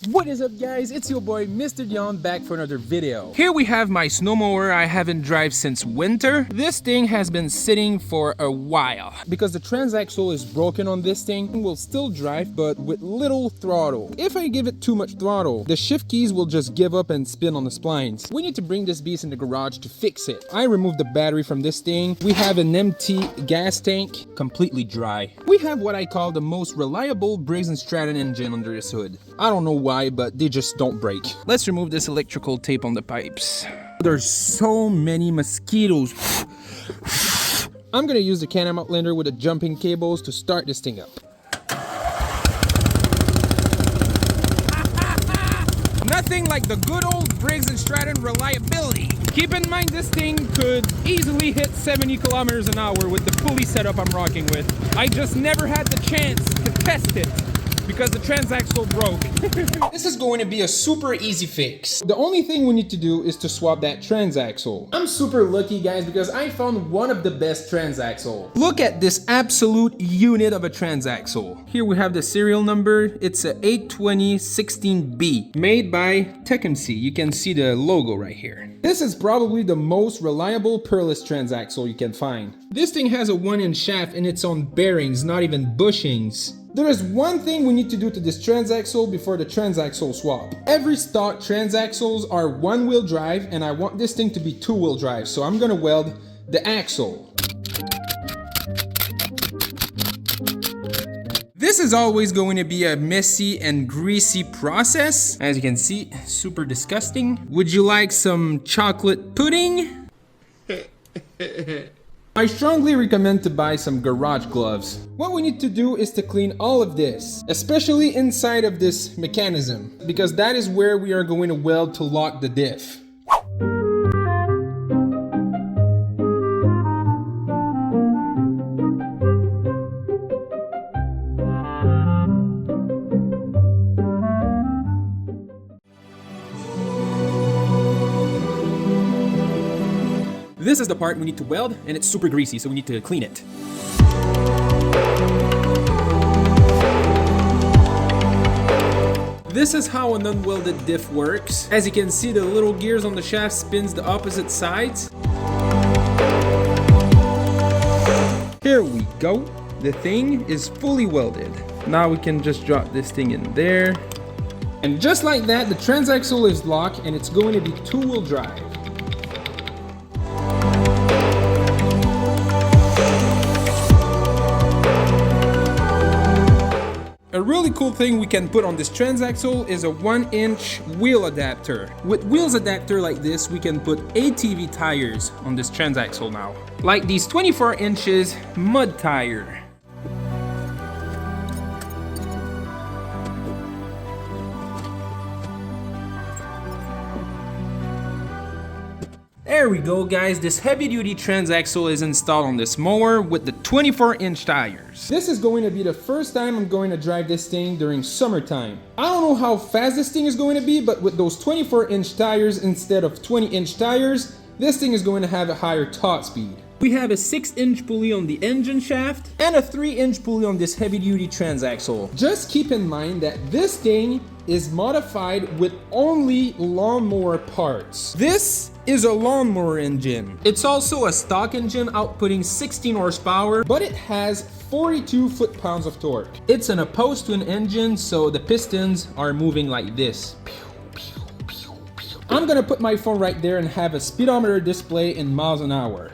What is up, guys? It's your boy Mr. Dion back for another video. Here we have my snow mower I haven't driven since winter. This thing has been sitting for a while because the transaxle is broken on this thing. It will still drive but with little throttle. If I give it too much throttle, the shift keys will just give up and spin on the splines. We need to bring this beast in the garage to fix it. I removed the battery from this thing. We have an empty gas tank, completely dry. We have what I call the most reliable Briggs & Stratton engine under this hood. I don't know why, but they just don't break. Let's remove this electrical tape on the pipes. There's so many mosquitoes. I'm gonna use the Can-Am Outlander with the jumping cables to start this thing up. Nothing like the good old Briggs & Stratton reliability. Keep in mind this thing could easily hit 70 kilometers an hour with the pulley setup I'm rocking with. I just never had the chance to test it because the transaxle broke. This is going to be a super easy fix. The only thing we need to do is to swap that transaxle. I'm super lucky, guys, because I found one of the best transaxle. Look at this absolute unit of a transaxle. Here we have the serial number. It's a 82016B, made by TechMC. You can see the logo right here. This is probably the most reliable pearless transaxle you can find. This thing has a 1-inch shaft and it's on bearings, not even bushings. There is one thing we need to do to this transaxle before the transaxle swap. Every stock transaxles are 1-wheel drive and I want this thing to be 2-wheel drive, so I'm gonna weld the axle. This is always going to be a messy and greasy process. As you can see, super disgusting. Would you like some chocolate pudding? I strongly recommend to buy some garage gloves. What we need to do is to clean all of this, especially inside of this mechanism, because that is where we are going to weld to lock the diff. This is the part we need to weld, and it's super greasy, so we need to clean it. This is how an unwelded diff works. As you can see, the little gears on the shaft spins the opposite sides. Here we go. The thing is fully welded. Now we can just drop this thing in there. And just like that, the transaxle is locked and it's going to be 2-wheel drive. A really cool thing we can put on this transaxle is a 1-inch wheel adapter. With wheels adapter like this, we can put ATV tires on this transaxle now. Like these 24 inches mud tire. There we go, guys. This heavy-duty transaxle is installed on this mower with the 24-inch tires. This is going to be the first time I'm going to drive this thing during summertime. I don't know how fast this thing is going to be, but with those 24-inch tires instead of 20-inch tires, this thing is going to have a higher top speed. We have a 6-inch pulley on the engine shaft and a 3-inch pulley on this heavy-duty transaxle. Just keep in mind that this thing is modified with only lawnmower parts. This is a lawnmower engine. It's also a stock engine outputting 16 horsepower, but it has 42 foot-pounds of torque. It's an opposed to an engine, so the pistons are moving like this. I'm gonna put my phone right there and have a speedometer display in miles an hour.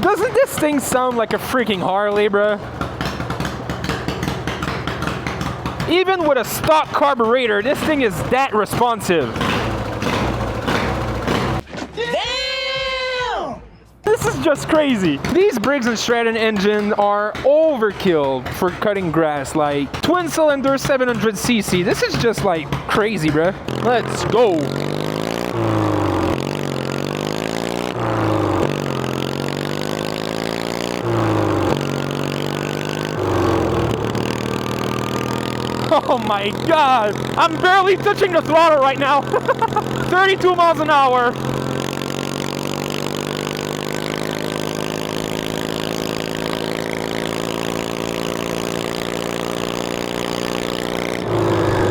Doesn't this thing sound like a freaking Harley, bruh? Even with a stock carburetor, this thing is that responsive. Damn! This is just crazy. These Briggs & Stratton engines are overkill for cutting grass, like twin cylinder 700cc. This is just like crazy, bruh. Let's go. Oh my god! I'm barely touching the throttle right now! 32 miles an hour!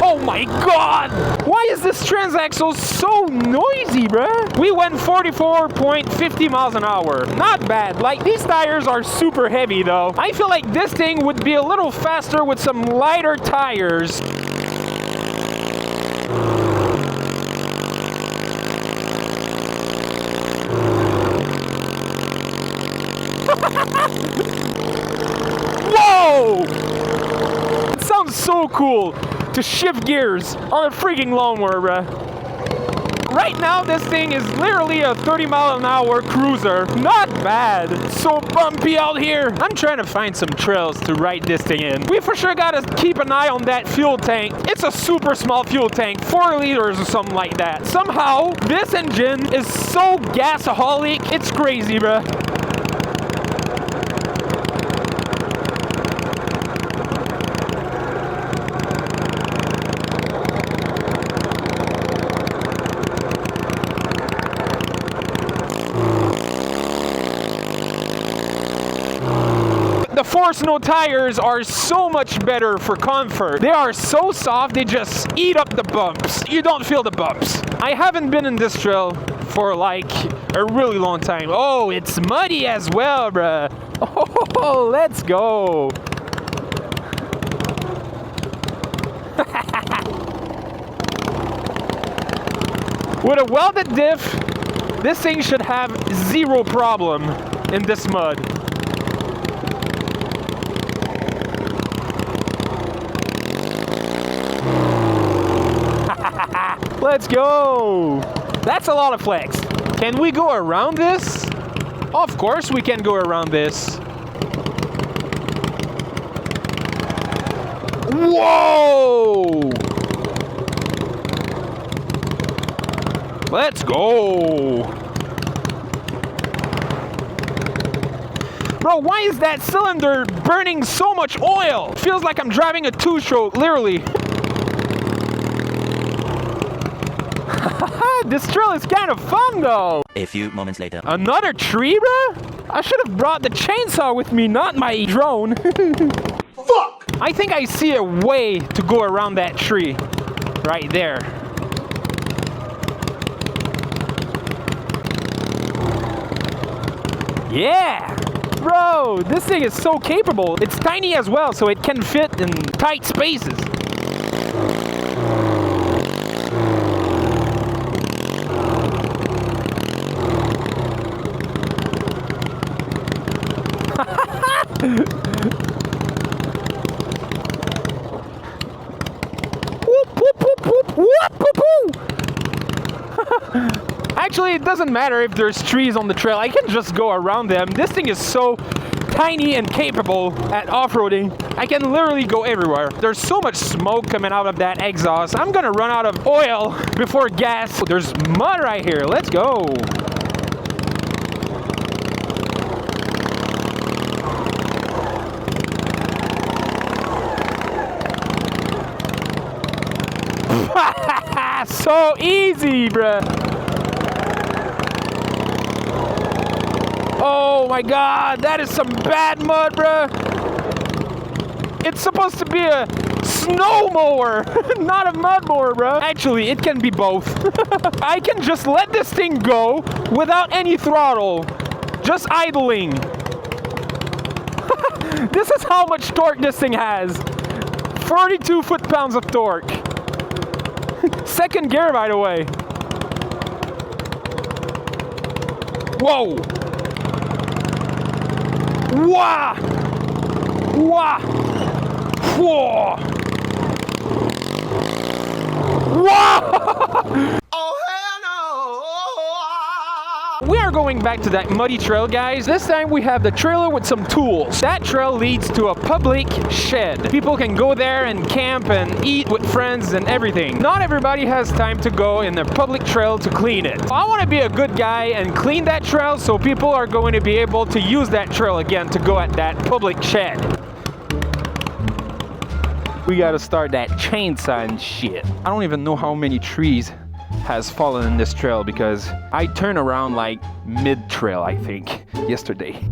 Oh my god! Why is this Transaxle so noisy, bruh? We went 44.50 miles an hour. Not bad. Like, these tires are super heavy, though. I feel like this thing would be a little faster with some lighter tires. Whoa! It sounds so cool to shift gears on a freaking lawnmower, bruh. Right now, this thing is literally a 30-mile-an-hour cruiser. Not bad. So bumpy out here. I'm trying to find some trails to ride this thing in. We for sure gotta keep an eye on that fuel tank. It's a super small fuel tank, 4 liters or something like that. Somehow, this engine is so gasaholic, it's crazy, bruh. The Force No tires are so much better for comfort. They are so soft, they just eat up the bumps. You don't feel the bumps. I haven't been in this trail for like a really long time. Oh, it's muddy as well, bruh. Oh, let's go. With a welded diff, this thing should have zero problem in this mud. Let's go! That's a lot of flex. Can we go around this? Of course we can go around this. Whoa! Let's go! Bro, why is that cylinder burning so much oil? Feels like I'm driving a two-stroke, literally. This trail is kind of fun, though. A few moments later. Another tree, bro? I should have brought the chainsaw with me, not my drone. Fuck! I think I see a way to go around that tree. Right there. Yeah! Bro, this thing is so capable. It's tiny as well, so it can fit in tight spaces. Actually, it doesn't matter if there's trees on the trail. I can just go around them. This thing is so tiny and capable at off-roading. I can literally go everywhere. There's so much smoke coming out of that exhaust. I'm gonna run out of oil before gas. There's mud right here. Let's go. So easy, bruh. Oh my god, that is some bad mud, bruh. It's supposed to be a snow mower, not a mud mower, bruh. Actually, it can be both. I can just let this thing go without any throttle. Just idling. This is how much torque this thing has. 42 foot-pounds of torque. Second gear, by the way. Whoa! Wah! Wah! Whoa! Whoa! Oh, hell no! We are going back to that muddy trail, guys. This time we have the trailer with some tools. That trail leads to a public shed. People can go there and camp and eat with friends and everything. Not everybody has time to go in the public trail to clean it. I want to be a good guy and clean that trail so people are going to be able to use that trail again to go at that public shed. We gotta start that chainsaw and shit. I don't even know how many trees has fallen in this trail because I turned around like mid-trail, I think, yesterday.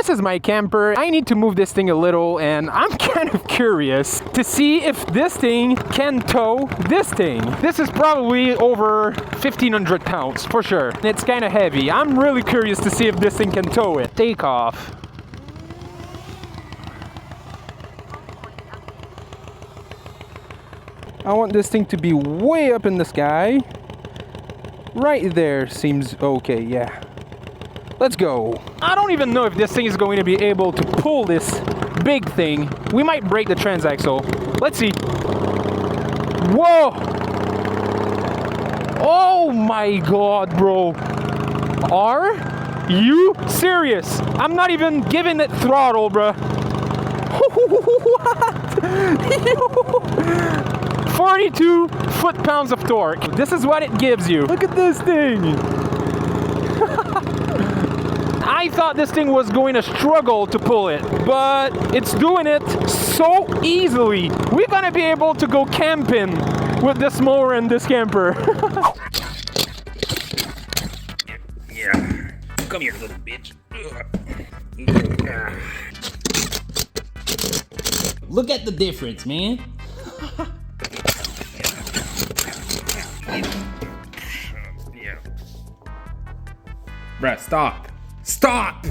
this is my camper. I need to move this thing a little, and I'm kind of curious to see if this thing can tow this thing. This is probably over 1,500 pounds for sure. It's kind of heavy. I'm really curious to see if this thing can tow it. Take off. I want this thing to be way up in the sky. Right there seems okay, yeah. Let's go. I don't even know if this thing is going to be able to pull this big thing. We might break the transaxle. Let's see. Whoa! Oh my god, bro. Are you serious? I'm not even giving it throttle, bro. What? 42 foot-pounds of torque. This is what it gives you. Look at this thing. I thought this thing was going to struggle to pull it, but it's doing it so easily. We're gonna be able to go camping with this mower and this camper. Yeah. Come here, little bitch. Look at the difference, man. Yeah. Bruh, stop. Stop!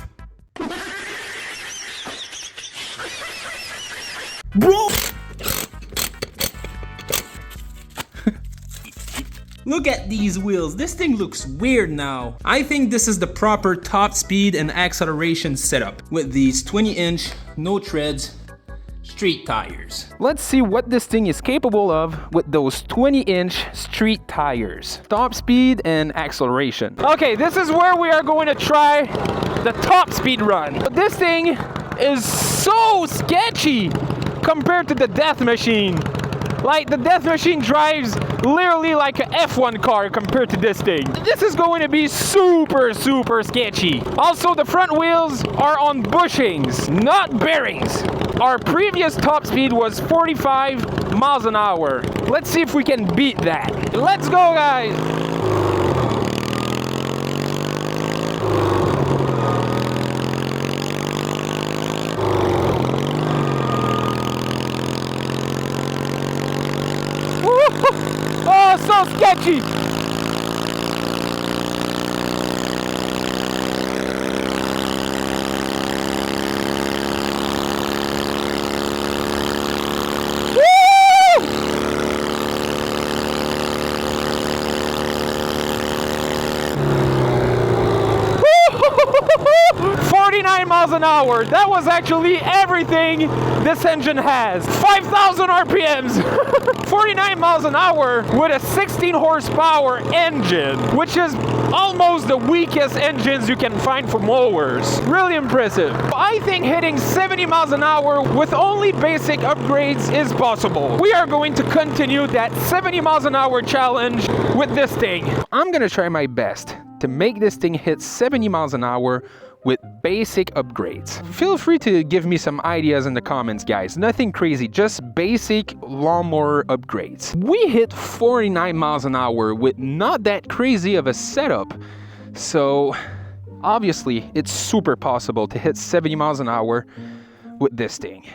Bro! Look at these wheels. This thing looks weird now. I think this is the proper top speed and acceleration setup with these 20-inch, no treads, street tires. Let's see what this thing is capable of with those 20-inch street tires. Top speed and acceleration. Okay, this is where we are going to try the top speed run. But this thing is so sketchy compared to the Death Machine. Like, the Death Machine drives literally like an F1 car compared to this thing. This is going to be super, super sketchy. Also, the front wheels are on bushings, not bearings. Our previous top speed was 45 miles an hour. Let's see if we can beat that. Let's go, guys! Oh, so sketchy! Woo! 49 miles an hour. That was actually everything this engine has. 5,000 RPMs. 49 miles an hour with a 16 horsepower engine, which is almost the weakest engines you can find for mowers. Really impressive. I think hitting 70 miles an hour with only basic upgrades is possible. We are going to continue that 70 miles an hour challenge with this thing. I'm gonna try my best to make this thing hit 70 miles an hour with basic upgrades. Feel free to give me some ideas in the comments, guys. Nothing crazy, just basic lawnmower upgrades. We hit 49 miles an hour with not that crazy of a setup. So obviously it's super possible to hit 70 miles an hour with this thing.